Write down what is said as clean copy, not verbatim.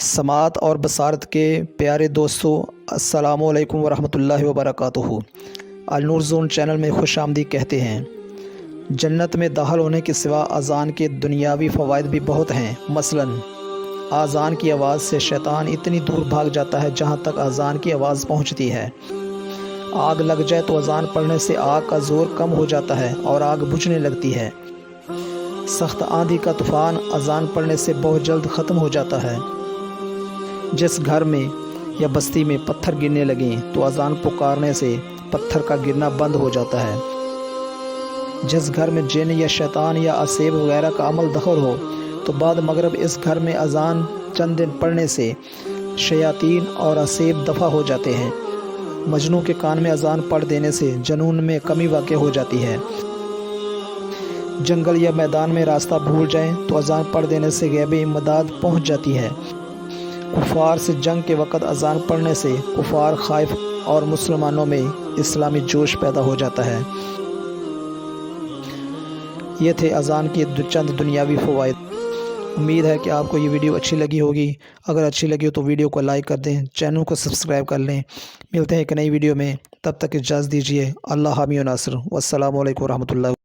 سماعت اور بصارت کے پیارے دوستو، السلام علیکم ورحمۃ اللہ وبرکاتہ۔ النور زون چینل میں خوش آمدید کہتے ہیں۔ جنت میں داخل ہونے کے سوا اذان کے دنیاوی فوائد بھی بہت ہیں۔ مثلاً اذان کی آواز سے شیطان اتنی دور بھاگ جاتا ہے جہاں تک اذان کی آواز پہنچتی ہے۔ آگ لگ جائے تو اذان پڑھنے سے آگ کا زور کم ہو جاتا ہے اور آگ بجھنے لگتی ہے۔ سخت آندھی کا طوفان اذان پڑھنے سے بہت جلد ختم ہو جاتا ہے۔ جس گھر میں یا بستی میں پتھر گرنے لگیں تو اذان پکارنے سے پتھر کا گرنا بند ہو جاتا ہے۔ جس گھر میں جن یا شیطان یا عصیب وغیرہ کا عمل دخل ہو تو بعد مغرب اس گھر میں اذان چند دن پڑھنے سے شیاطین اور عصیب دفع ہو جاتے ہیں۔ مجنوں کے کان میں اذان پڑھ دینے سے جنون میں کمی واقع ہو جاتی ہے۔ جنگل یا میدان میں راستہ بھول جائیں تو اذان پڑھ دینے سے غیبی امداد پہنچ جاتی ہے۔ کفار سے جنگ کے وقت اذان پڑھنے سے کفار خائف اور مسلمانوں میں اسلامی جوش پیدا ہو جاتا ہے۔ یہ تھے اذان کی چند دنیاوی فوائد۔ امید ہے کہ آپ کو یہ ویڈیو اچھی لگی ہوگی۔ اگر اچھی لگی ہو تو ویڈیو کو لائک کر دیں، چینل کو سبسکرائب کر لیں۔ ملتے ہیں ایک نئی ویڈیو میں، تب تک اجازت دیجیے۔ اللہ حامی و ناصر، والسلام علیکم ورحمۃ اللہ۔